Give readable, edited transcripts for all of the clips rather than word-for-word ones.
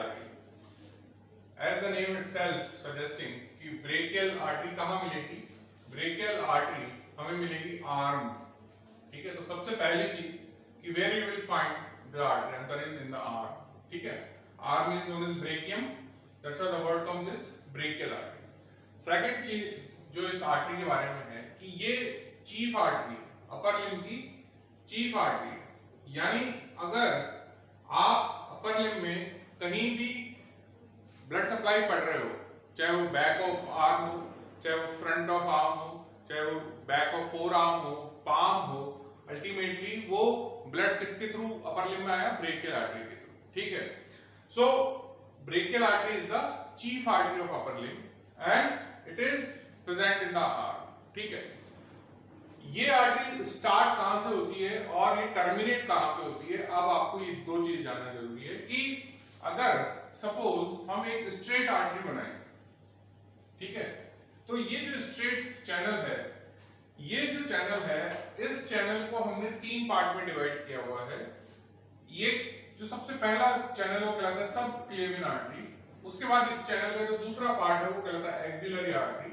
Artery. As the name itself suggesting कि brachial artery कहाँ मिलेगी, ब्रेकियल आर्टरी हमें मिलेगी आर्म। ठीक है, तो सबसे पहली चीज कि where you will find the artery, answer is in the arm. ठीक है, arm is known as brachium, that's why the word comes is brachial artery. Second चीज जो इस आर्टरी के बारे में है कि ये चीफ आर्टरी, अपर लिम्ब की चीफ आर्टरी, यानी अगर आप अपर लिम्ब में कहीं भी ब्लड सप्लाई पढ़ रहे हो, चाहे वो बैक ऑफ आर्म हो, चाहे वो फ्रंट ऑफ आर्म हो, चाहे वो बैक ऑफ फोर आर्म हो, पाम हो, अल्टीमेटली वो ब्लड किसके थ्रू अपर लिम्ब में आया, ब्रेकियल आर्टरी के थ्रू। ठीक है, so brachial artery is the chief artery of upper limb and it is present in the arm. ठीक है, ये आर्टरी स्टार्ट कहां से होती है और ये टर्मिनेट कहां पे होती है। अब आपको ये दो चीज जानना जरूरी है कि अगर सपोज हम एक स्ट्रेट आर्टरी बनाएं, ठीक है, तो ये जो स्ट्रेट चैनल है, ये जो चैनल है, इस चैनल को हमने तीन पार्ट में डिवाइड किया हुआ है। ये जो सबसे पहला चैनल है वो कहलाता है सब क्लेविन आर्टरी, उसके बाद इस चैनल का जो दूसरा पार्ट है वो कहलाता है एक्सिलरी आर्टरी,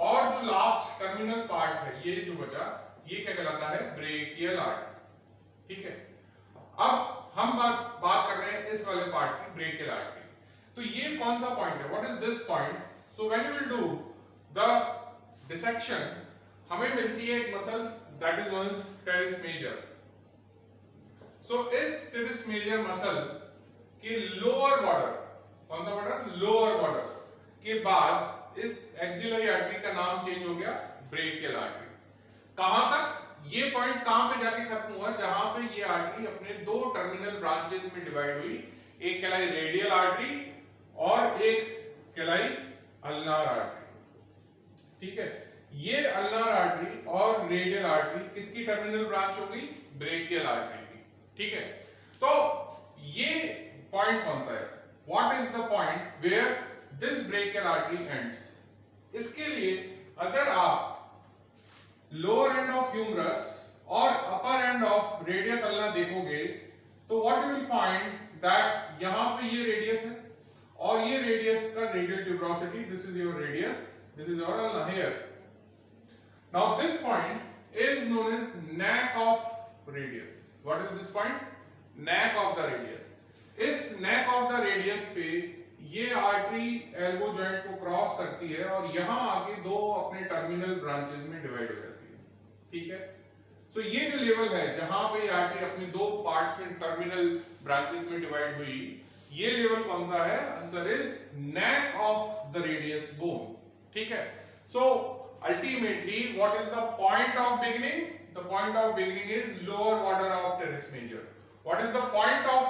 और जो लास्ट टर्मिनल पार्ट है ये जो बचा ये क्या कहलाता है, ब्रेकियल आर्टरी। ठीक है, अब हम बात कर रहे हैं इस वाले पार्ट की, ब्रेकियल आर्टरी। तो ये कौन सा पॉइंट है, what is this point. So when you will do the dissection हमें मिलती है एक muscle that is known as teres major. So इस टेरेस मेजर मसल के लोअर बॉर्डर, कौन सा बॉर्डर, लोअर बॉर्डर के बाद इस एक्सिलरी आर्टरी का नाम चेंज हो गया ब्रेकियल आर्टरी। कहां तक, ये पॉइंट कहां पे जाके खत्म हुआ, जहां पे ये आर्टरी अपने दो टर्मिनल ब्रांचेस में डिवाइड हुई, एक कहलाई रेडियल आर्टरी और एक कहलाई अल्नार आर्टरी। ठीक है, ये अल्नार आर्टरी और रेडियल आर्टरी किसकी टर्मिनल ब्रांच हो गई, ब्रेकियल आर्टरी की। ठीक है, तो ये पॉइंट कौन सा है, what is the point where this brachial artery ends. इसके लिए अगर आप लोअर एंड ऑफ ह्यूमरस और upper end of radius ulna देखोगे तो what you will find that यहां पे ये रेडियस है और ये रेडियस का radial tuberosity, this is your radius, this is your ulna here. Now this point is known as neck of radius. What is this point? neck of the radius. इस neck of the radius पे ये artery elbow joint को cross करती है और यहां आगे दो अपने टर्मिनल ब्रांचेस में डिवाइड हो जाती है। ठीक है, सो ये जो लेवल है जहां पे आर्टरी अपनी दो पार्ट्स में टर्मिनल ब्रांचेस में डिवाइड हुई, ये लेवल कौन सा है, answer is neck of the radius bone। ठीक है, सो ultimately what is the point of beginning, the point of beginning is lower border of teres major. What is the point of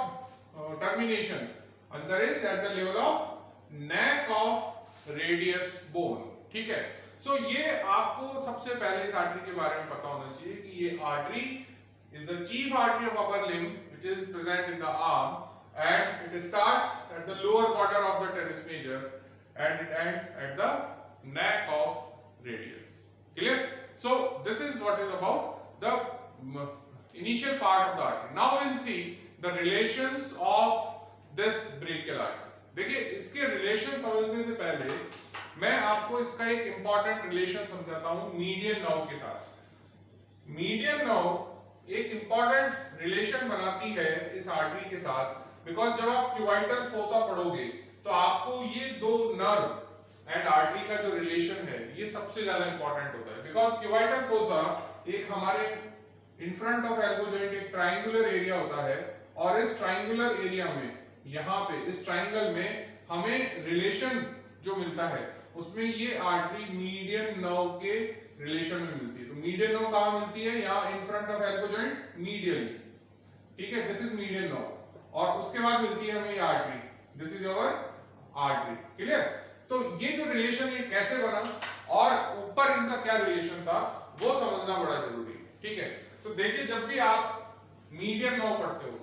termination, answer is at the level of neck of radius bone। ठीक है, सो ये आपको सबसे पहले इस artery के बारे में पता होना चाहिए कि ये artery is the chief artery of upper limb which is present in the arm and it starts at the lower border of the teres major and it ends at the neck of radius। Clear? So this is what is about the initial part of the artery. Now we will see the relations of this brachial artery। देखिए इसके relation समझने से पहले मैं आपको इसका एक important relation समझाता हूं मीडियन नर्व के साथ। मीडियन नर्व एक इंपॉर्टेंट रिलेशन बनाती है इस आर्टरी के साथ, बिकॉज जब आप क्यूबाइटल फोसा पढ़ोगे तो आपको ये दो नर्व एंड आर्टरी का जो रिलेशन है ये सबसे ज्यादा इंपॉर्टेंट होता है, बिकॉज क्यूबाइटल फोसा एक हमारे इन फ्रंट ऑफ एल्बो जॉइंट एक ट्रायंगुलर एरिया होता है और इस ट्रायंगुलर एरिया में यहां पे इस ट्रायंगल में हमें रिलेशन जो मिलता है उसमें ये आर्टरी मीडियन नर्व के रिलेशन में मिलती है। तो मीडियन नर्व कहां मिलती है, यहां इन front of elbow joint medially. ठीक है, दिस इज मीडियन नर्व और उसके बाद मिलती है हमें ये artery, this is our artery. Clear? तो ये जो रिलेशन ये कैसे बना और ऊपर इनका क्या रिलेशन था वो समझना बड़ा जरूरी है। ठीक है, तो देखिए जब भी आप मीडियन नर्व पढ़ते हो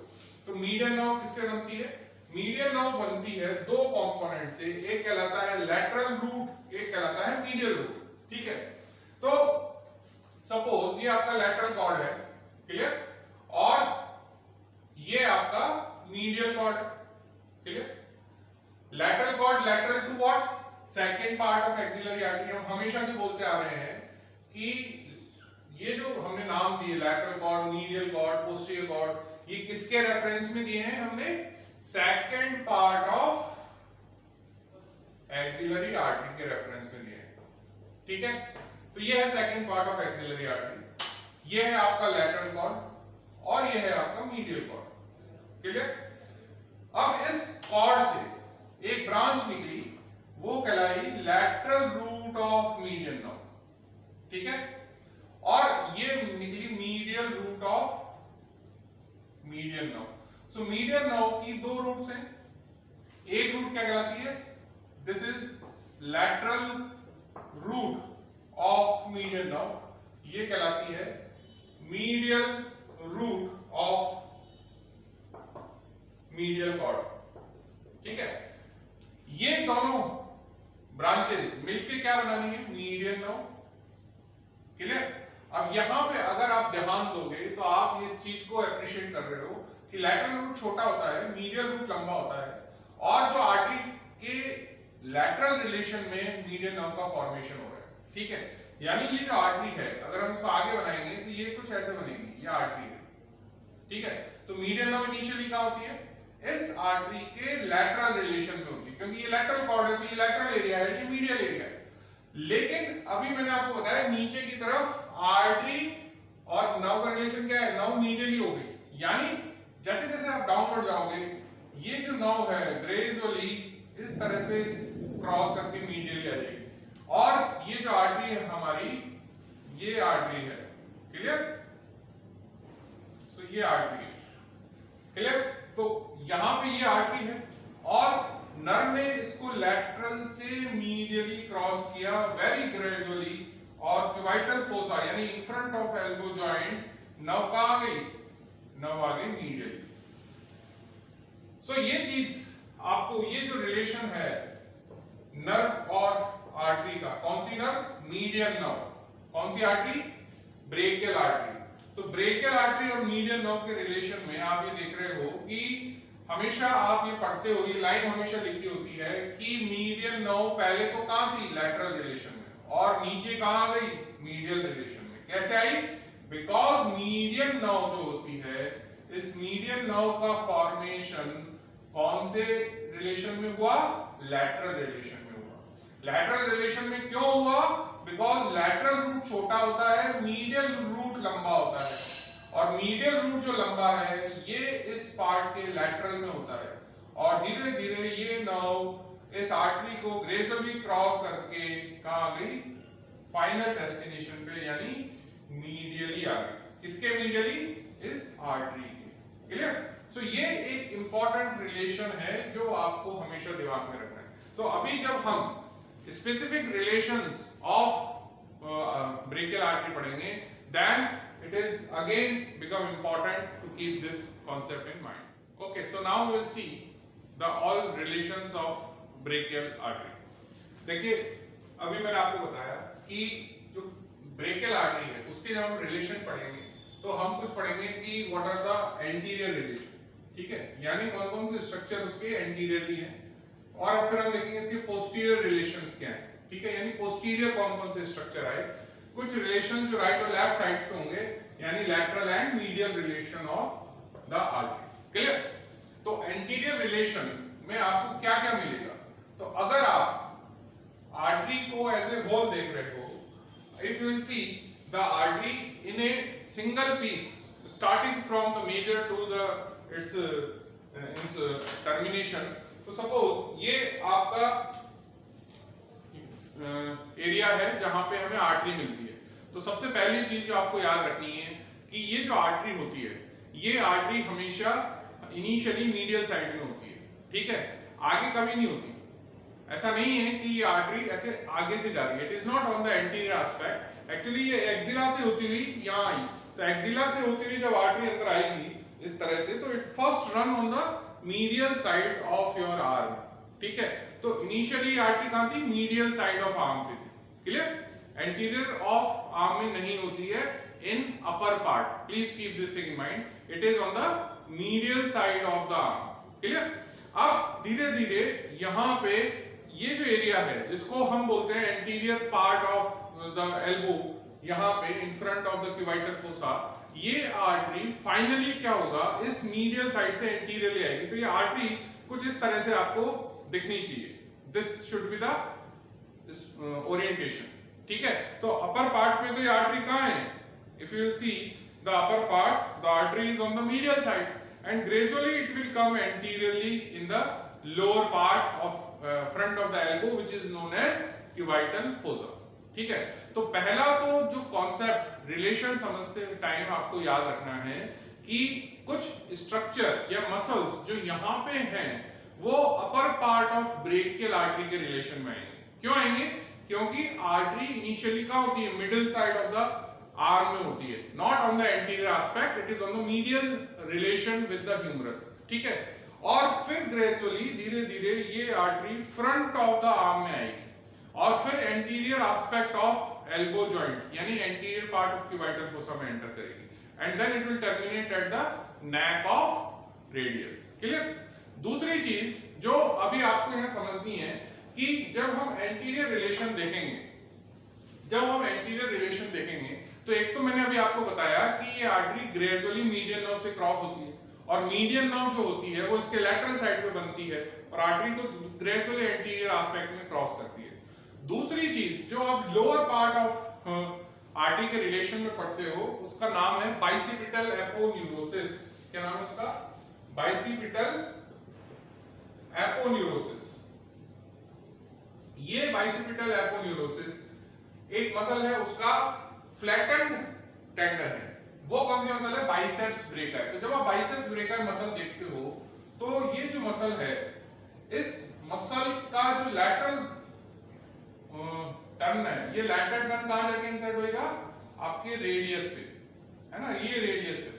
तो मीडियन नर्व किससे बनती है, मीडियन नर्व बनती है दो कंपोनेंट से, एक कहलाता है लैटरल रूट, एक कहलाता है मीडियल रूट। ठीक है, तो सपोज ये आपका लैटरल कॉर्ड है, क्लियर, और ये आपका मीडियल कॉर्ड है, क्लियर। हमेशा से बोलते आ रहे हैं कि ये जो हमने नाम दिए lateral cord, medial cord, posterior cord, ये किसके रेफरेंस में दिए हैं? हमने second part of axillary artery के रेफरेंस में दिए हैं। ठीक है, तो ये है second part of axillary artery, ये है आपका लैटरल कॉर्ड और ये है आपका मीडियल कॉर्ड। क्लियर? अब इस कॉर्ड से एक ब्रांच निकली, वो कहलाई lateral root of median nerve. ठीक है, और ये निकली medial root of median nerve. So median nerve की दो रूट्स हैं, एक रूट क्या कहलाती है? This is lateral root of median nerve, ये कहलाती है medial root of medial cord. ठीक है, ये दोनों ब्रांचेस मिलके क्या बनानी है? Median nerve. क्लियर? अब यहां पे अगर आप ध्यान दोगे तो आप इस चीज को अप्रिशिएट कर रहे हो कि लैटरल रूट छोटा होता है, मीडियल रूट लंबा होता है, और जो आर्टरी के लैटरल रिलेशन में मीडियन नर्व का फॉर्मेशन हो रहा है। ठीक है, यानी ये जो आर्टरी है अगर हम इसको आगे बनाएंगे तो ये कुछ ऐसे बनेगी, ये आर्टरी है। ठीक है, तो मीडियन नर्व इनिशियली कहां होती है? इस आर्टरी के लैटरल रिलेशन में होती है, क्योंकि ये लैटरल कॉर्ड है तो ये लैटरल एरिया है, ये मीडियल एरिया है। लेकिन अभी मैंने आपको बताया नीचे की तरफ आर्टरी और नर्व का रिलेशन क्या है? नर्व मीडियली हो गई, यानी जैसे जैसे आप डाउनवर्ड जाओगे ये जो नर्व है ग्रेजुअली इस तरह से क्रॉस करके मीडियली आ जाएगी, और ये जो आर्टरी है हमारी, ये आर्टरी है। क्लियर? तो ये आर्टरी है। क्लियर? तो यहां पे ये आर्टरी है और नर्व ने इसको लैटरल से मीडियली क्रॉस किया वेरी ग्रेजुअली, और क्यूबाइटल फोसा यानी इन front of elbow joint nerve कहां आ गई? नर्व आ गई मीडियली। सो ये चीज आपको, ये जो रिलेशन है नर्व और आर्टरी का, कौन सी नर्व? Median nerve. कौन सी आर्टरी? Brachial artery. तो ब्रेकियल आर्टरी और मीडियन नर्व के रिलेशन में आप ये देख रहे हो कि हमेशा आप ये पढ़ते हो, ये लाइन हमेशा लिखी होती है कि मीडियन नर्व पहले तो कहां थी? लैटरल रिलेशन में, और नीचे कहां आ गई? मीडियल रिलेशन में। कैसे आई? बिकॉज मीडियन नर्व जो होती है, इस मीडियन नर्व का फॉर्मेशन कौन से रिलेशन में हुआ? लैटरल रिलेशन में हुआ। लैटरल रिलेशन में क्यों हुआ? बिकॉज लैटरल रूट छोटा होता है, मीडियल रूट लंबा होता है, और मीडियल रूट जो लंबा है ये इस पार्ट के लैटरल में होता है, और धीरे धीरे ये नर्व इस आर्टरी को ग्रेजुअली क्रॉस करके कहां आ गई? फाइनल डेस्टिनेशन पे, यानी मीडियली आ गई। किसके मीडियली? इस आर्टरी के। क्लियर? सो ये एक इंपॉर्टेंट रिलेशन है जो आपको हमेशा दिमाग में रखना है। तो अभी जब हम specific relations of brachial artery पढ़ेंगे, then it is again become important to keep this concept in mind. Okay, so now we will see the all relations of brachial artery. देखिए, अभी मैंने आपको बताया कि जो ब्रेकियल आर्टरी है उसके जब हम रिलेशन पढ़ेंगे तो हम कुछ पढ़ेंगे कि what are the anterior relation. ठीक है, यानी कौन कौन से स्ट्रक्चर उसके एंटीरियरली हैं, और फिर हम देखेंगे इसके पोस्टीरियर रिलेशंस क्या हैं। ठीक है, यानी पोस्टीरियर कौन कौन से स्ट्रक्चर आए, कुछ रिलेशन जो राइट और लेफ्ट साइड्स पे होंगे, यानी lateral and medial relation of the artery. Clear? तो एंटीरियर रिलेशन में आपको क्या क्या मिलेगा? तो अगर आप आर्टरी को एज ए होल देख रहे हो, if you will see the artery in a single piece starting from the major to the its termination, तो सपोज ये आपका एरिया है जहां पे हमें आर्टरी मिलती है। तो सबसे पहली चीज जो आपको याद रखनी है कि ये जो आर्टरी होती है, ये आर्टरी हमेशा इनिशियली मीडियल साइड में होती है। ठीक है, आगे कभी नहीं होती। ऐसा नहीं है कि ये आर्टरी ऐसे आगे से जा रही है, it is not on the anterior aspect. Actually ये एक्सिला से होती हुई यहाँ आई, तो एक्सिला से होती हुई जब आर्टरी अंदर आएगी इस तरह से, तो it first run on the medial side of your arm. ठीक है, तो इनिशियली आर्टरी कहां थी? मीडियल साइड ऑफ आर्म पे थी। क्लियर? एंटीरियर ऑफ आर्म में नहीं होती है, in upper part. Please keep this thing in mind, it is on the medial side of the arm. Clear? अब धीरे धीरे यहां पे ये जो एरिया है जिसको हम बोलते हैं anterior part of the elbow, यहाँ पे इन front of the cubital fossa, ये आर्टरी फाइनली क्या होगा, इस मीडियल साइड से एंटीरियरली आएगी। तो ये आर्टरी कुछ इस तरह से आपको दिखनी चाहिए। This should be the orientation, ठीक है। तो अपर पार्ट में तो ये आर्टरी कहाँ है, if you will see the upper part, the artery is on the medial side and gradually it will come anteriorly in the lower part of front of the elbow which is known as cubital fossa, ठीक है। तो पहला तो जो concept relation समझते time आपको याद रखना है कि कुछ स्ट्रक्चर या मसल्स जो यहाँ पे हैं वो upper part of brachial artery के रिलेशन में आएंगे। क्यों आएंगे, क्योंकि आर्टरी इनिशियली कहाँ होती है, middle side of the arm में होती है, not on the anterior aspect, it is on the medial relation with the humerus, ठीक है। और फिर ग्रेजुअली धीरे धीरे ये artery front of the arm में आएगी और फिर anterior aspect of elbow joint यानी anterior part of cubital fossa में एंटर करेगी and then it will terminate at the neck of radius. Clear. दूसरी चीज जो अभी आपको यहां समझनी है कि जब हम एंटीरियर रिलेशन देखेंगे, तो एक तो मैंने अभी आपको बताया कि ये आर्टरी ग्रेजुअली मीडियन नर्व से क्रॉस होती है और मीडियन नर्व जो होती है वो इसके लैटरल साइड पे बनती है और आर्टरी को ग्रेजुअली एंटीरियर एस्पेक्ट में क्रॉस करती है। दूसरी चीज जो आप लोअर पार्ट ऑफ आर्टरी के रिलेशन में पढ़ते हो उसका नाम है बाइसिपिटल एपोन्यूरोसिस। क्या नाम है उसका, बाइसिपिटल एपोन्यूरोसिस। ये बाइसिपिटल एपोन्यूरोसिस एक मसल है, उसका फ्लैटेंड टेंडन है। वो कौन सी मसल है, बाइसेप्स ब्रेकर। तो जब आप बाइसेप्स ब्रेकर मसल देखते हो तो ये जो मसल है, इस मसल का जो लैटरल टर्न है, ये लैटरल टर्न कहां जाके इंसर्ट होएगा, आपके रेडियस पे, है ना, ये रेडियस पे।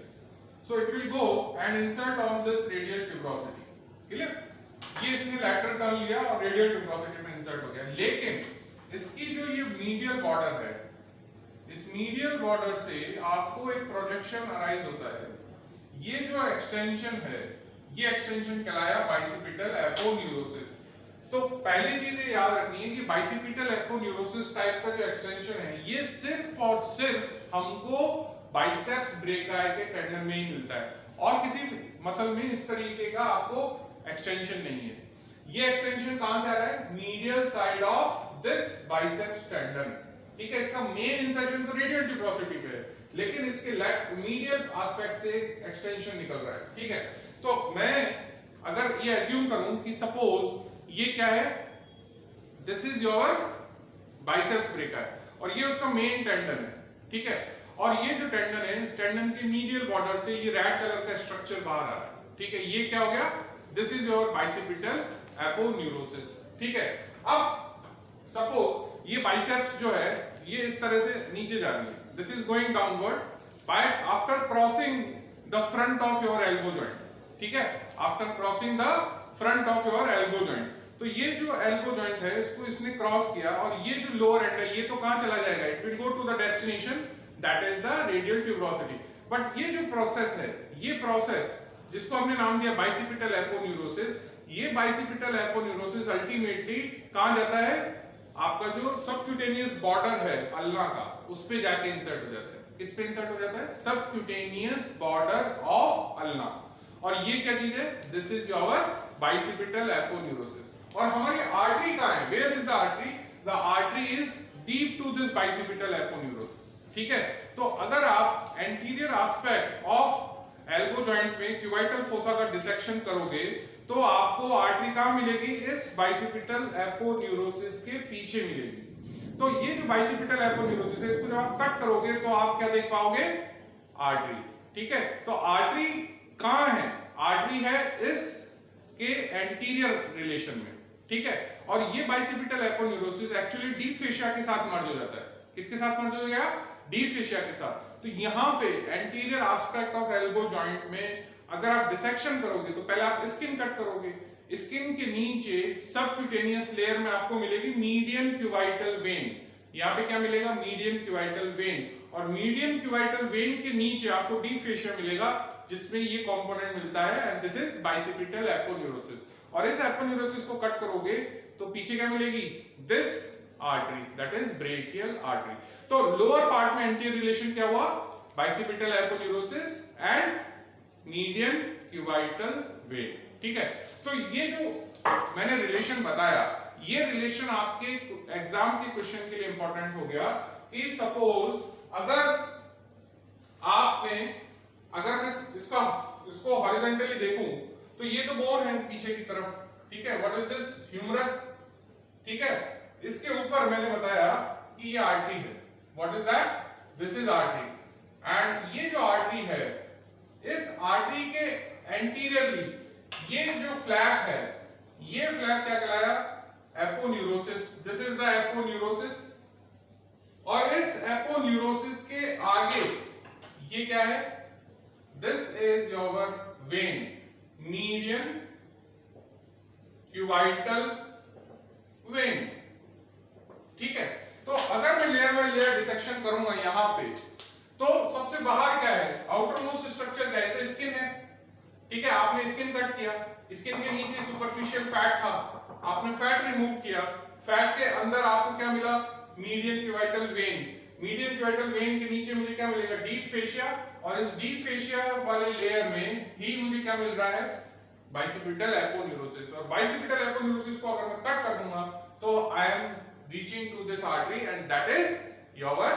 So it will go and insert on this radial tuberosity. Clear. ये इसने लैटरल टर्न लिया और रेडियल ट्यूब्रोसिटी में इंसर्ट हो गया, लेकिन इसकी जो ये मीडियल बॉर्डर है, इस मीडियल बॉर्डर से आपको एक प्रोजेक्शन अराइज होता है। ये जो एक्सटेंशन है, ये एक्सटेंशन कहलाया बाइसिपिटल एपोन्यूरोसिस। तो पहली चीज ये याद रखनी है कि बाइसिपिटल एपोन्यूरोसिस टाइप का जो एक्सटेंशन है, ये सिर्फ और सिर्फ हमको बाइसेप्स ब्रेकाई के टेंडन में ही मिलता है और किसी मसल में इस तरीके का आपको एक्सटेंशन नहीं है। ये एक्सटेंशन कहां से आ रहा है, medial side of this biceps tendon, ठीक है। इसका मेन इंसर्शन तो रेडियल ट्यूब्रोसिटी पे है, लेकिन इसके मीडियल एस्पेक्ट से एक्सटेंशन निकल रहा है, ठीक है। तो मैं अगर ये एज्यूम करूं कि सपोज ये क्या है, this is your biceps breaker और ये उसका मेन टेंडन है, ठीक है। और ये जो टेंडन है, इस टेंडन के मीडियल बॉर्डर से ये रेड कलर का स्ट्रक्चर बाहर आ रहा है, ठीक है। ये क्या हो गया, this is your bicipital aponeurosis, ठीक है। अब सपोज ये बाइसेप्स जो है ये इस तरह से नीचे जा रही है, this is going downward by after crossing the front of your elbow joint, ठीक है, after crossing the front of your elbow joint. तो ये जो एल्बो जॉइंट है इसको इसने क्रॉस किया और ये जो लोअर एंड है ये तो कहां चला जाएगा, it will go to the destination that is the radial tuberosity. But ये जो प्रोसेस है, ये प्रोसेस जिसको हमने नाम दिया बाइसिपिटल एपोन्यूरोसिस, ये बाइसिपिटल एपोन्यूरोसिस अल्टीमेटली कहां जाता है, आपका जो सबक्यूटेनियस बॉर्डर है अल्ना का, उस पे जाके इंसर्ट हो जाता है। किस पे इंसर्ट हो जाता है, सबक्यूटेनियस बॉर्डर ऑफ अल्ना। और ये क्या चीज है, this is your bicipital aponeurosis. और हमारी आर्टरी कहां है, where is the artery, the artery is deep to this bicipital aponeurosis, ठीक है। तो अगर आप anterior aspect of elbow joint में क्यूबाइटल फोसा का डिसेक्शन करोगे तो आपको आर्टरी कहां मिलेगी, इस बाइसिपिटल एपोन्यूरोसिस के पीछे मिलेगी। तो ये जो बाइसिपिटल एपोन्यूरोसिस है, इसको जब आप कट करोगे तो आप क्या देख पाओगे, आर्टरी, ठीक है। तो आर्टरी कहां है, आर्टरी है इस के एंटीरियर रिलेशन में, ठीक है। और ये bicipital aponeurosis actually deep fascia के साथ मर्ज हो जाता है। किसके साथ मर्ज हो गया, डीप फेशिया के साथ। तो यहां पे anterior aspect of elbow joint में अगर आप डिसेक्शन करोगे तो पहले आप स्किन कट करोगे, स्किन के नीचे सबक्यूटेनियस लेयर में आपको मिलेगी मीडियन क्यूबाइटल वेन। यहां पे क्या मिलेगा, मीडियन क्यूबाइटल वेन। और मीडियन क्यूबाइटल वेन के नीचे आपको डीप फेशिया मिलेगा जिसमें ये कंपोनेंट मिलता है and this is bicipital aponeurosis. और इस एपोन्यूरोसिस को कट करोगे तो पीछे क्या मिलेगी, this artery, that is brachial artery. तो लोअर पार्ट में एंटीरियर रिलेशन क्या हुआ, bicipital aponeurosis and median cubital when. ठीक है, तो ये जो मैंने रिलेशन बताया, ये रिलेशन आपके एग्जाम के क्वेश्चन के लिए इंपॉर्टेंट हो गया कि सपोज अगर मैं इसको हॉरिजॉन्टली देखूं तो ये तो बोन है पीछे की तरफ, ठीक है, व्हाट इज दिस, ह्यूमरस, ठीक है, इसके ऊपर मैंने बताया कि ये आर्टरी है, what is that, this is artery, and ये जो आर्टरी है, इस आर्टरी के एंटीरियरली ये जो फ्लैप है, ये फ्लैप क्या कहलाया, aponeurosis, this is the aponeurosis, और इस एपोन्यूरोसिस के आगे ये क्या है, this is your when, median cubital when. ठीक है, तो अगर मैं लेयर बाय लेयर डिसेक्शन करूंगा यहां पे, तो सबसे बाहर क्या है, आउटर मोस्ट स्ट्रक्चर क्या है, तो स्किन है, ठीक है, आपने स्किन कट किया, स्किन के नीचे सुपरफिशियल फैट था, आपने फैट रिमूव किया, फैट के अंदर आपको क्या मिला, median cubital when, median cubital when के नीचे मुझे क्या मिलेगा, डीप फेशिया, और इस डीप फेशिया वाले लेयर में ही मुझे क्या मिल रहा है, बाइसिपिटल एपोन्यूरोसिस, और बाइसिपिटल एपोन्यूरोसिस को अगर मैं कट कर दूंगा तो I am reaching to this artery and that is your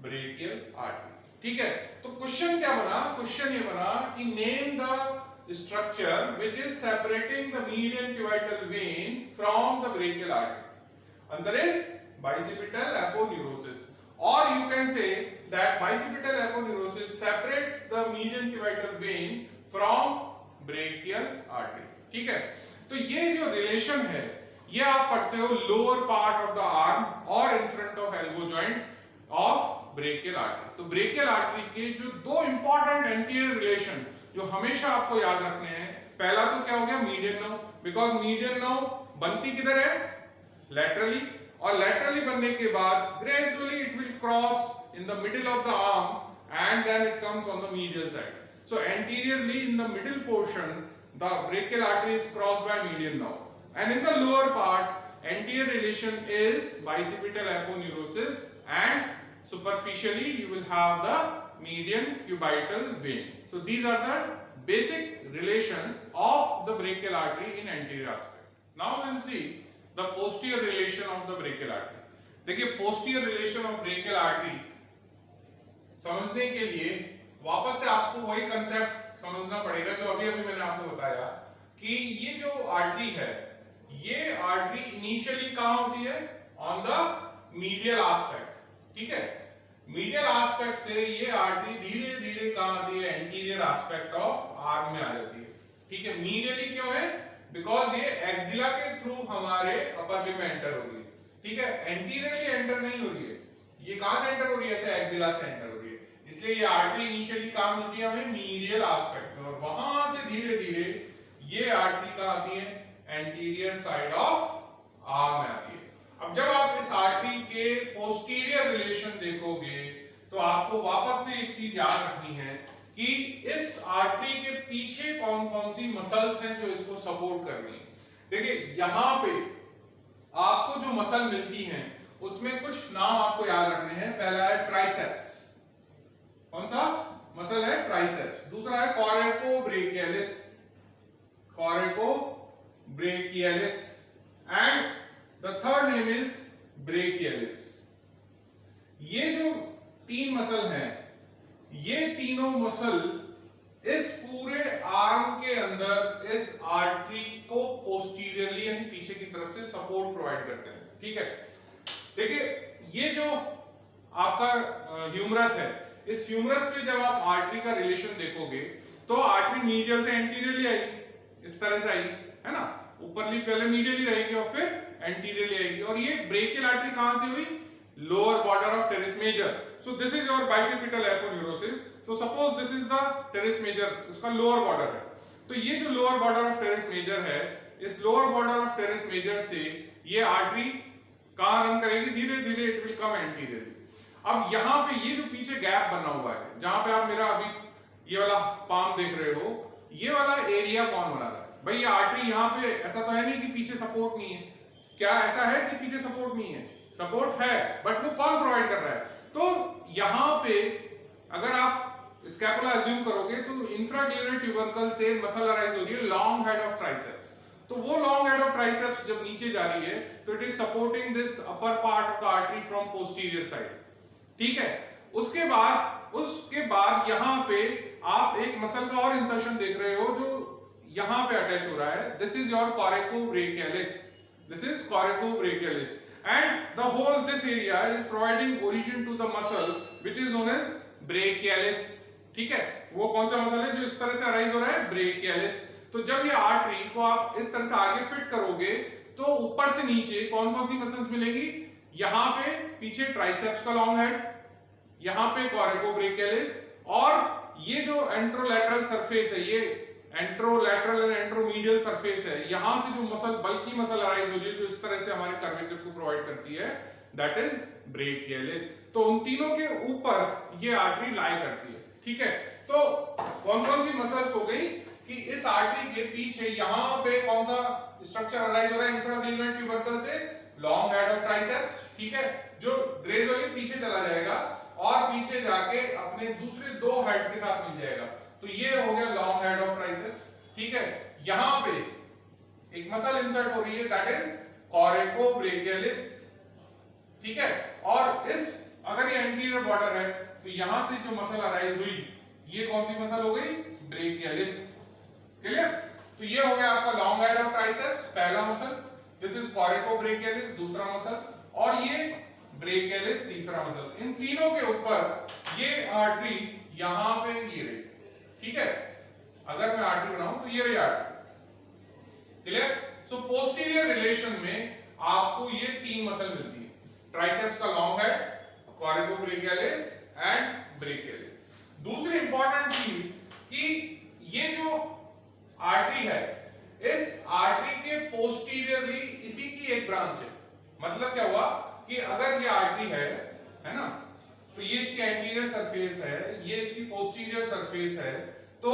brachial artery. ठीक है, तो क्वेश्चन क्या बना, क्वेश्चन ये बना कि name the structure which is separating the median cubital vein from the brachial artery. Answer is bicipital aponeurosis, or you can say that bicipital aponeurosis separates the median cubital vein from brachial artery. ठीक है, तो ये जो relation है ये आप पढ़ते हो lower part of the arm और in front of elbow joint of brachial artery. तो ब्रेकियल आर्टरी के जो दो इंपॉर्टेंट एंटीरियर रिलेशन जो हमेशा आपको याद रखने हैं, पहला तो क्या हो गया, median nerve, because median nerve बनती किधर है, लैटरली, और लैटरली बनने के बाद gradually it will cross in the middle of the arm and then it comes on the medial side. So anteriorly in the middle portion the brachial artery is crossed by median nerve, and in the lower part anterior relation is bicipital aponeurosis and superficially you will have the median cubital vein. So these are the basic relations of the brachial artery in anterior aspect. Now we will see the posterior relation of the brachial artery. देखिए posterior relation of brachial artery समझने के लिए वापस से आपको वही concept समझना पड़ेगा जो अभी मैंने आपको बताया कि ये जो आर्टरी है, ये आर्टरी इनिशियली कहां होती है, ऑन द मीडियल एस्पेक्ट। ठीक है, मीडियल एस्पेक्ट से ये आर्टरी धीरे धीरे कहां आती है, एंटीरियर एस्पेक्ट ऑफ आर्म में आ जाती है। ठीक है, मीडियली क्यों है, बिकॉज ये एक्सिला के थ्रू हमारे अपर लिम्ब में एंटर हो रही है। ठीक है, एंटीरियरली एंटर नहीं हो रही है, ये कहां से एंटर हो रही है, ऐसे एक्सिला से एंटर हो रही है, इसलिए ये आर्टरी इनिशियली कहां मिलती है हमें, मीडियल एस्पेक्ट में, और वहां से धीरे धीरे ये आर्टरी कहां आती है, एंटीरियर साइड ऑफ आर्म में आती है। अब जब आप इस आर्टरी के पोस्टीरियर रिलेशन देखोगे तो आपको वापस से एक चीज याद रखनी है कि इस आर्टरी के पीछे कौन कौन सी मसल्स हैं जो इसको सपोर्ट कर रही हैं। देखिए यहां पे आपको जो मसल मिलती हैं उसमें कुछ नाम आपको याद रखने हैं। पहला है ट्राइसेप्स, कौन सा मसल है, ट्राइसेप्स। दूसरा है कॉरेकोब्रेकियलिस, कॉरेकोब्रेकियलिस, and the third name is brachialis। ये जो तीन मसल हैं, ये तीनों मसल इस पूरे आर्म के अंदर इस आर्टरी को पोस्टीरियरली यानी पीछे की तरफ से सपोर्ट प्रोवाइड करते हैं। ठीक है, देखिए ये जो आपका ह्यूमरस है, इस ह्यूमरस पे जब आप आर्टरी का रिलेशन देखोगे तो आर्टरी मीडियल से एंटीरियरली आएगी, इस तरह से आएगी, है ना, ऊपरली पहले मीडियली रहेगी और फिर एंटीरियरली आएगी। और ये ब्रेकियल आर्टरी कहां से हुई, lower border of teres major. So this is your bicipital aponeurosis. So suppose this is the teres major, उसका लोअर बॉर्डर है, तो ये जो lower border of teres major है, इस lower border of teres major से ये आर्टरी कहां रन करेगी, धीरे धीरे इट विल कम एंटीरियरली। अब यहां पे ये जो पीछे गैप बना हुआ है, जहां पे आप मेरा अभी ये वाला पाम देख रहे हो, ये वाला एरिया कौन बना रहा है, भाई ये आर्टरी यहाँ पे ऐसा तो है नहीं कि पीछे सपोर्ट नहीं है, क्या ऐसा है कि पीछे सपोर्ट नहीं है? सपोर्ट है, बट वो कौन प्रोवाइड कर रहा है? तो यहाँ पे अगर आप स्कैपुला अज्यूम करोगे तो इंफ्राग्लेनर ट्यूबरकल से मसल अराइज हो रही है लॉन्ग हेड ऑफ ट्राइसेप्स। तो वो लॉन्ग हेड ऑफ ट्राइसेप्स जब नीचे जा रही है तो it is supporting this upper part of the artery from posterior side, ठीक है। उसके बाद यहाँ पे आप एक मसल का और इंसर्शन देख रहे हो जो यहाँ पे अटैच हो रहा है। This is your coracobrachialis, this is coracobrachialis, and the whole this area is providing origin to the muscle which is known as brachialis, ठीक है। वो कौन सा मसल है जो इस तरह से अराइज हो रहा है? ब्रेकियलिस। तो जब ये आर्टरी को आप इस तरह से आगे फिट करोगे तो ऊपर से नीचे कौन कौन सी मसल्स मिलेगी? यहाँ पे पीछे ट्राइसेप्स का लॉन्ग हेड, यहाँ पे कोरेकोब्रेकियलिस, और ये जो एंट्रोलैटरल सरफेस है, ये एंट्रोलैटरल एंड एंट्रोमीडियल सरफेस है, यहां से जो मसल बल्कि मसल अराइज हो रही है जो इस तरह से हमारे कर्वेचर को प्रोवाइड करती है, दैट इज ब्रेकियलिस। तो उन तीनों के ऊपर ये आर्टरी लाई करती है, ठीक है। तो कौन कौन सी मसल्स हो गई कि इस आर्टरी के पीछे यहां पे कौन सा स्ट्रक्चर अराइज हो रहा है इंफ्राग्लेनर ट्यूबरकल से? लॉन्ग हेड ऑफ ट्राइसेप्स, ठीक है, जो ग्रेजुअली पीछे चला जाएगा और पीछे जाके अपने दूसरे दो हेड्स के साथ मिल जाएगा। तो ये हो गया लॉन्ग हेड ऑफ ट्राइसेप्स, ठीक है। यहां पे एक मसल इंसर्ट हो रही है दैट इज कोरेकोब्रेकियलिस, ठीक है। और इस अगर ये एंटीरियर बॉर्डर है तो यहां से जो मसल अराइज हुई ये कौन सी मसल हो गई? Brachialis, clear. तो ये हो गया आपका लॉन्ग हेड ऑफ ट्राइसेप्स, पहला मसल, दिस इज कोरेकोब्रेकियलिस दूसरा मसल, और ये ब्रेकियलिस तीसरा मसल। इन तीनों के ऊपर ये आर्टरी यहां पे ये रही, ठीक है। अगर मैं आर्टरी बनाऊं तो ये रही आर्टरी, क्लियर। सो पोस्टीरियर रिलेशन में आपको ये तीन मसल मिलती है, ट्राइसेप्स का लॉन्ग हेड, कोरेकोब्रेकियलिस एंड ब्रेकियलिस। दूसरी इंपॉर्टेंट चीज कि ये जो आर्टरी है, इस आर्टरी के पोस्टीरियरली इसी की एक ब्रांच है। मतलब क्या हुआ कि अगर ये आर्टरी है ना, तो ये इसकी एंटीरियर सरफेस है, ये इसकी पोस्टीरियर सरफेस है, तो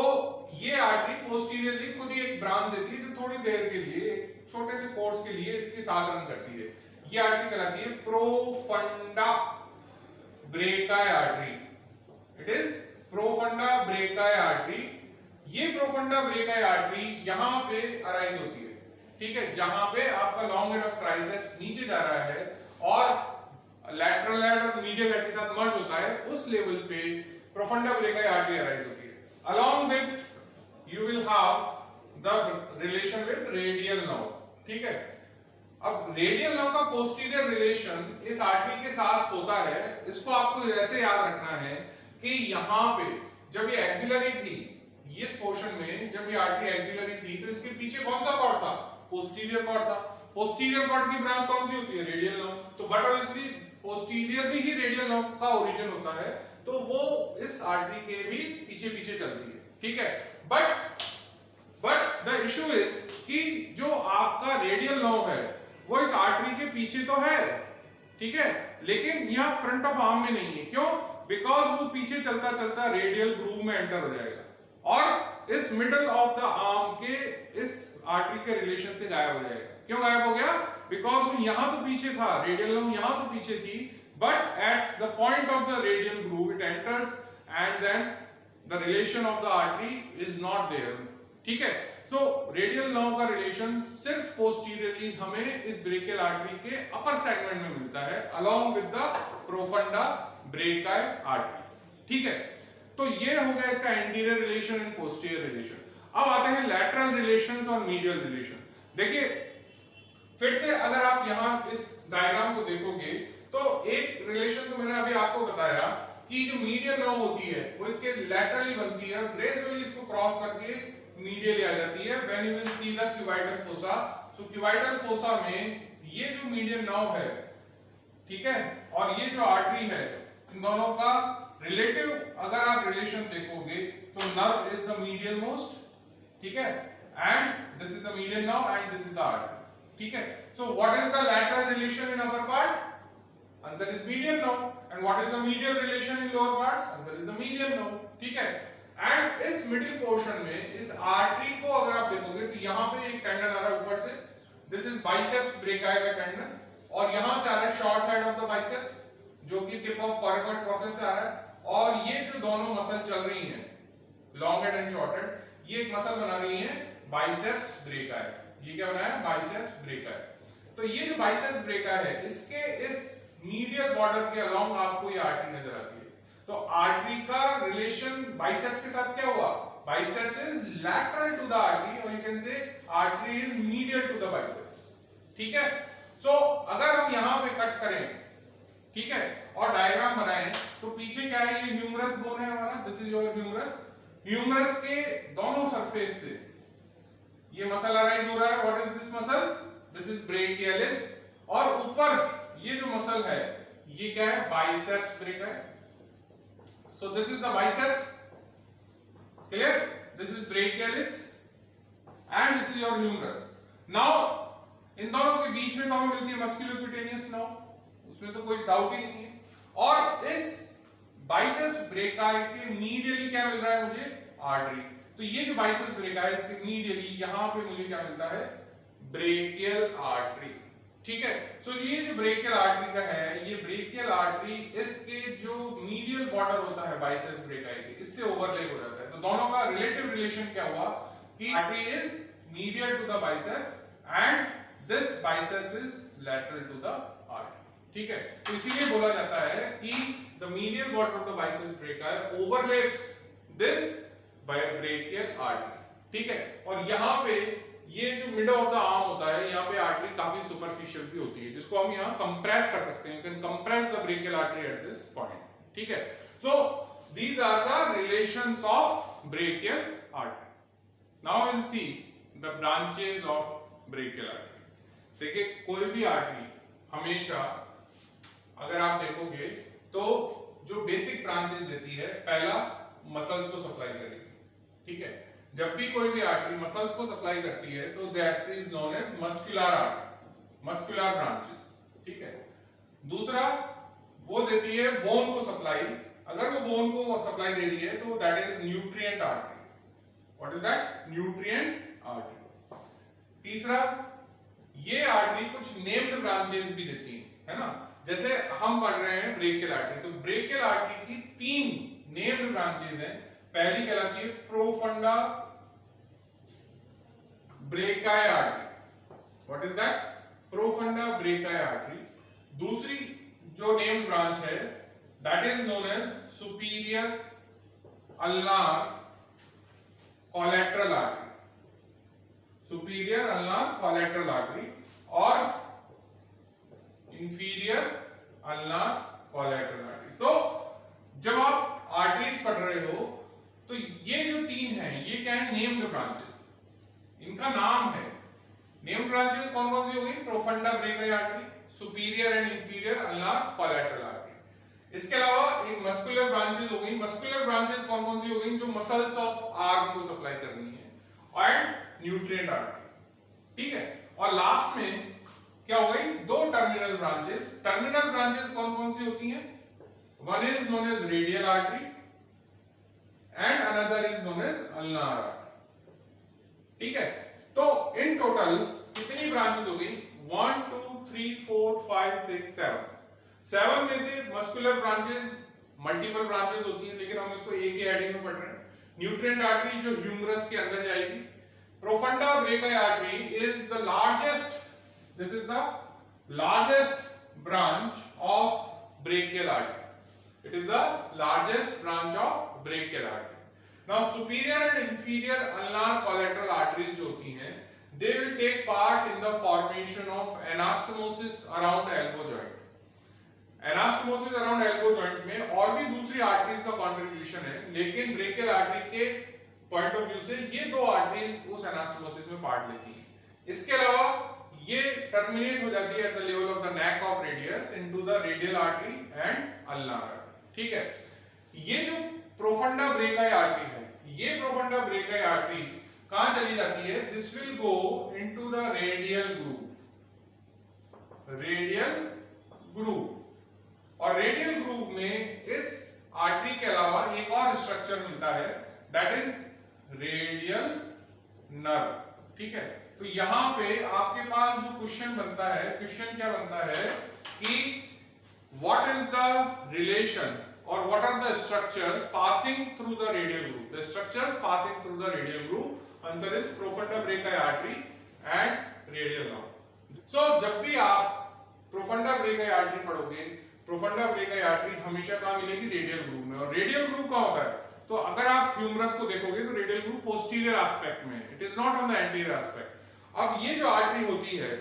ये आर्टरी पोस्टीरियरली खुद ही एक ब्रांच देती है जो थोड़ी देर के लिए एक छोटे से कोर्स के लिए इसके साथ रन करती है। ये आर्टरी कहलाती है profunda brachii artery, it is profunda brachii artery. ये प्रोफंडा ब्रेकाई आर्टरी यहां पे अराइज होती है, ठीक है, जहां पे आपका लॉन्ग हेड ऑफ ट्राइसेप्स नीचे जा रहा है और लैटरल हेड और मीडियल हेड के साथ मर्ज होता है, उस लेवल पे प्रोफंडा ब्रेकाई आर्टरी अराइज होती है। Along with you will have the relation with radial nerve, ठीक है। अब रेडियल नर्व का पोस्टीरियर रिलेशन इस आर्टरी के साथ होता है। इसको आपको ऐसे याद रखना है कि यहाँ पे जब ये एक्सिलरी थी, इस पोर्शन में जब ये आर्टरी एक्सिलरी थी तो इसके पीछे कौन सा कॉर्ड था? पोस्टीरियर कॉर्ड था। पोस्टीरियर कॉर्ड की ब्रांच कौन सी होती है? Radial nerve. तो बट ऑब्वियसली पोस्टीरियरली ही रेडियल नर्व का ओरिजिन होता है, तो वो इस आर्टरी के भी पीछे पीछे चलती है, ठीक है। बट द इशू इज कि जो आपका रेडियल नर्व है वो इस आर्टरी के पीछे तो है, ठीक है, लेकिन यहाँ फ्रंट ऑफ आर्म में नहीं है। क्यों? बिकॉज वो पीछे चलता चलता रेडियल ग्रूव में एंटर हो जाएगा और इस मिडल ऑफ द आर्म के इस आर्टरी के रिलेशन से गायब हो जाएगा। क्यों गायब हो गया? बिकॉज वो यहां तो पीछे था, रेडियल नर्व यहां तो पीछे थी, but at the point of the radial groove it enters and then the relation of the artery is not there, ठीक है। so radial nerve का relation सिर्फ posteriorly हमें इस brachial artery के upper segment में मिलता है along with the profunda brachii artery, ठीक है। तो ये हो गया इसका anterior relation and posterior relation। अब आते हैं lateral relations और medial relation। देखिए फिर से अगर आप यहाँ इस डायग्राम को देखोगे तो एक रिलेशन तो मैंने अभी आपको बताया कि जो मीडियल नर्व होती है वो इसके लैटरली बनती है, ग्रेजुअली इसको क्रॉस करके मीडियली आ जाती है। When you will see the cubital fossa, so cubital fossa में ये जो मीडियल नर्व है, ठीक है, और ये जो आर्टरी है, इन दोनों का रिलेटिव अगर आप रिलेशन देखोगे तो nerve is the medial most, ठीक है, and this is the medial nerve and this is the artery, ठीक है। So what is the lateral relation in upper part? Answer is medial nerve. And what is the medial relation in lower part? Answer is the medial nerve. ठीक है। And इस middle portion में इस artery को अगर आप देखोगे तो यहाँ पे एक टेंडन आ रहा है ऊपर से, दिस इज बाइसेप्स ब्रेकाई का टेंडन, और यहां से आ रहा है short head of the biceps जो कि टिप ऑफ कोरकोइड प्रोसेस से आ रहा है, और ये जो दोनों मसल चल रही हैं long head and short head, ये एक मसल बना रही है बाइसेप्स ब्रेकाई। ये क्या बना है? Biceps brachii. तो ये जो बाइसेप्स ब्रेकाई है इसके इस मीडियल बॉर्डर के अलोंग आपको ये आर्टरी नजर आती है। तो आर्टरी का रिलेशन बाइसेप्स के साथ क्या हुआ? Biceps is lateral to the artery, और you can say artery is medial to the biceps. ठीक है, सो अगर हम यहां पे कट करें, ठीक है, और डायग्राम बनाएं, तो पीछे क्या है? ये ह्यूमरस बोन है हमारा, this is your humerus. Humerus के दोनों सरफेस से ये मसल अराइज हो रहा है। What is this muscle? This is brachialis, और ऊपर ये जो मसल है ये क्या है? Biceps brachii. So this is the biceps, clear? This is brachialis and this is your humerus. Now इन दोनों के बीच में तो हमें मिलती है मस्कुलोक्यूटेनियस नर्व, उसमें तो कोई डाउट ही नहीं है। और इस बाइसेप्स ब्रेकाई के मीडियली क्या मिल रहा है मुझे? आर्टरी। तो ये जो बाइसेप्स ब्रेकाई है इसके मीडियली यहां पे मुझे क्या मिलता है? Brachial artery. ठीक है, सो ये जो ब्रेकियल आर्टरी का है, ये ब्रेकियल आर्टरी इसके जो मीडियल बॉर्डर होता है बाइसेप्स ब्रेकाई के, इससे ओवरलैप हो जाता है। तो दोनों का रिलेटिव रिलेशन क्या हुआ कि artery is medial to the bicep and this bicep is lateral to the artery. ठीक है, तो इसीलिए बोला जाता है कि the medial border of the biceps brachii overlaps this brachial artery. ठीक है, और यहां पे ये जो मिडल ऑफ द आर्म होता है, यहाँ पे आर्टरी काफी सुपरफिशियल भी होती है, जिसको हम यहाँ कंप्रेस कर सकते हैं। You can compress the brachial artery at this point. ठीक है, so these are the relations of brachial artery. Now will see the branches of brachial artery. देखिए, कोई भी आर्टरी हमेशा अगर आप देखोगे तो जो बेसिक ब्रांचेस देती है, पहला मसल्स को सप्लाई करेगी। ठीक है, जब भी कोई भी आर्टरी मसल्स को सप्लाई करती है तो the artery is known as muscular artery, muscular branches. ठीक है, दूसरा वो देती है बोन को सप्लाई। अगर वो बोन को सप्लाई दे रही है तो that is nutrient artery. What is that? Nutrient artery. तीसरा, ये आर्टरी कुछ नेम्ड ब्रांचेस भी देती है ना, जैसे हम पढ़ रहे हैं ब्रेकियल आर्टरी, तो ब्रेकियल आर्टरी की 3 नेम्ड ब्रांचेस हैं। पहली कहलाती है profunda brachii artery. What is that? Profunda brachii artery. दूसरी जो नेम ब्रांच है that is known as superior ulnar collateral artery, superior ulnar collateral artery, और इंफीरियर अल्नार कोलैटरल आर्टरी। तो जब आप आर्टरीज पढ़ रहे हो तो ये जो 3 हैं ये क्या है? नेम्ड ब्रांचेस, इनका नाम है। नेम्ड ब्रांचेस कौन कौन सी हो गई? Profunda brachii artery, superior and inferior ulnar collateral artery. इसके अलावा एक मस्कुलर ब्रांचेस हो गई। मस्कुलर ब्रांचेस कौन कौन सी हो गई? जो मसल्स ऑफ आर्म को सप्लाई करनी है, एंड न्यूट्रिएंट आर्टरी। ठीक है, और लास्ट में क्या हो गई? 2 टर्मिनल ब्रांचेस। टर्मिनल ब्रांचेस कौन कौन सी होती हैं? One is known as radial artery and another is known as ulnar artery. ठीक है, तो इन टोटल कितनी ब्रांचेस हो गई? 1 2 3 4 5 6 7। 7 में से मस्कुलर ब्रांचेस मल्टीपल ब्रांचेस होती हैं, लेकिन हम इसको एक ही हेडिंग में पढ़ रहे हैं। न्यूट्रिएंट आर्टरी जो ह्यूमरस के अंदर जाएगी। Profunda brachii artery is the largest, this is the largest branch of brachial artery. It is the largest branch of brachial artery. Now superior and inferior ulnar collateral arteries जो होती हैं, they will take part in the formation of anastomosis around elbow joint. Anastomosis around elbow joint में और भी दूसरी arteries का contribution है, लेकिन ब्रेकियल आर्टरी के पॉइंट ऑफ व्यू से ये 2 आर्टरीज उस एनास्टोमोसिस में पार्ट लेती हैं। इसके अलावा ये टर्मिनेट हो जाती है at the level of the neck of radius into the radial artery and ulnar. ठीक है, ये जो प्रोफंडा ब्रेकाई आर्टरी है, ये प्रोफंडा ब्रेकाई आर्टरी कहां चली जाती है? This will go into the radial groove, radial groove. और रेडियल ग्रूव में इस आर्टरी के अलावा एक और स्ट्रक्चर मिलता है क्वेश्चन बनता है, क्वेश्चन क्या बनता है कि what is the relation or what are the structures passing through the radial groove? The structures passing through the radial groove, answer is profunda brachii artery and radial nerve. So जब भी आप profunda brachii artery पढ़ोगे, profunda brachii artery हमेशा कहाँ मिलेगी? Radial groove में। और radial groove कहाँ होता है? तो अगर आप ह्यूमरस को देखोगे तो रेडियल ग्रूव पोस्टीरियर एस्पेक्ट में, it is not on the anterior aspect. अब ये जो आर्टरी होती है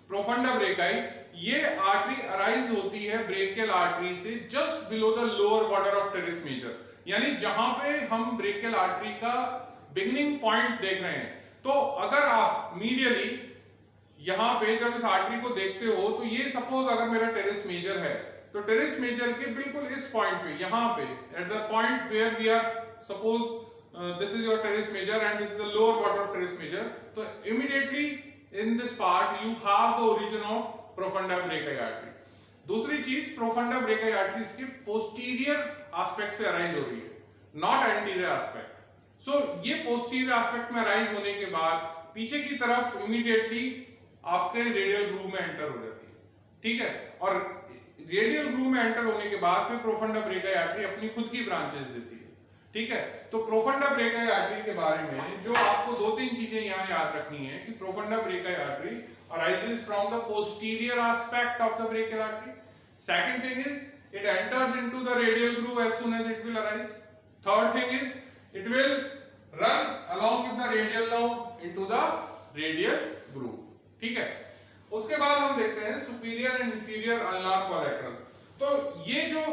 प्रोफंडा ब्रेकाई, ये आर्टरी अराइज होती है ब्रेकियल आर्टरी से just below the lower border of teres major, यानी जहां पे हम ब्रेकियल आर्टरी का बिगिनिंग पॉइंट देख रहे हैं। तो अगर आप मीडियली यहां पे जब इस आर्टरी को देखते हो तो ये सपोज अगर मेरा टेरेस मेजर है तो टेरेस मेजर के बिल्कुल इस पॉइंट पे, यहां पे at the point where we are suppose this is your teres major and this is the lower border of teres major, तो immediately in this part you have the origin of profunda brachii artery. दूसरी चीज, profunda brachii artery इसके posterior aspect से arise हो रही है, not anterior aspect. सो ये posterior aspect में अराइज होने के बाद पीछे की तरफ इमीडिएटली आपके रेडियल ग्रूव में एंटर हो जाती है, ठीक है। और रेडियल ग्रूव में एंटर होने के बाद फिर प्रोफंडा ब्रेकाई आर्टरी अपनी खुद की ब्रांचेस देती है, ठीक है। तो प्रोफंडा ब्रेकाई आर्टरी के बारे में जो आपको दो तीन चीजें यहाँ याद रखनी है कि profunda brachii artery arises from the posterior aspect of the brachial artery. Second thing is it enters into the radial groove as soon as it will arise. Third thing is it will run along with the radial nerve into the radial groove. ठीक है। उसके बाद हम देखते हैं superior and inferior ulnar collateral. तो ये जो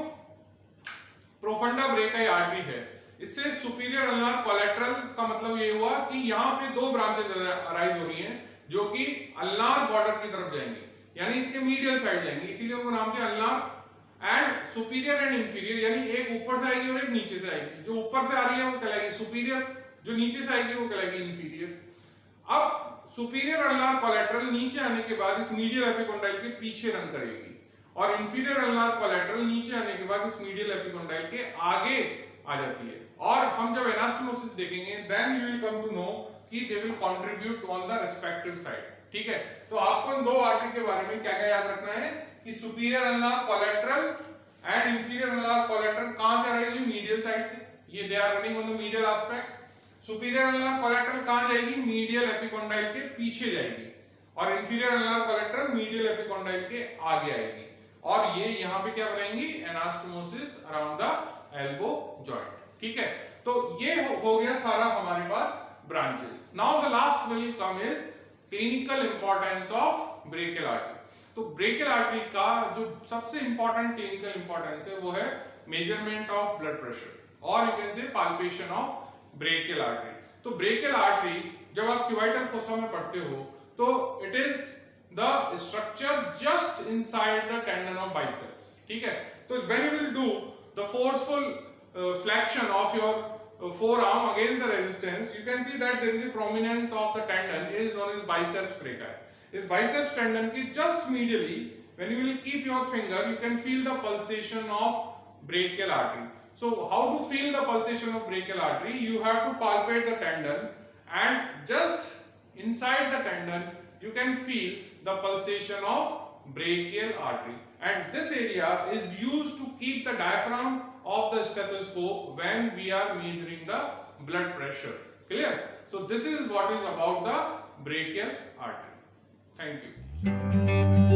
प्रोफंडा ब्रेकाई आर्टरी है, इससे सुपीरियर अल्नार कोलैटरल का मतलब ये हुआ कि यहाँ पे दो ब्रांचेस अराइज हो रही हैं जो कि अल्नार बॉर्डर की तरफ जाएंगे, यानी इसके मीडियल साइड जाएंगे, इसीलिए उनको नाम दिया ulnar. And superior and inferior, यानी एक ऊपर से आएगी और एक नीचे से आएगी। जो ऊपर से आ रही है वो कहलाएगी सुपीरियर, जो नीचे से आएगी वो कहलाएगी इंफीरियर। अब सुपीरियर अल्नार कोलैटरल नीचे आने के बाद इस मीडियल एपिकोंडाइल के पीछे रन करेगी, और इंफीरियर अल्नार कोलैटरल नीचे आने के बाद इस मीडियल एपिकोंडाइल के आगे आ जाती है। और हम जब एनास्टोमोसिस देखेंगे then you will come to know कि they will contribute on the respective side, ठीक है। तो आपको इन दो आर्टरी के बारे में क्या क्या याद रखना है कि superior ulnar collateral and inferior ulnar collateral कहां से आएगी? मीडियल साइड से, ये they are running on the medial aspect. Superior ulnar collateral कहां जाएगी? मीडियल एपिकोंडाइल के पीछे जाएगी, और inferior ulnar collateral medial epicondyle के आगे आएगी, और ये यहां पे क्या बनाएंगी? Anastomosis around the elbow joint, ठीक है। तो ये हो गया सारा हमारे पास branches. Now the last will come is clinical importance of brachial artery. तो brachial artery का जो सबसे important clinical importance है वो है measurement of blood pressure, or you can say palpation of brachial artery. तो brachial artery जब आप cubital fossa में पढ़ते हो तो it is the structure just inside the tendon of biceps, ठीक है। तो when you will do the forceful flexion of your forearm against the resistance, you can see that there is a prominence of the tendon is known as biceps brachii. This biceps tendon ki just medially, when you will keep your finger, you can feel the pulsation of brachial artery. So how to feel the pulsation of brachial artery? You have to palpate the tendon, and just inside the tendon you can feel the pulsation of brachial artery, and this area is used to keep the diaphragm of the stethoscope when we are measuring the blood pressure. Clear? So this is what is about the brachial artery. Thank you.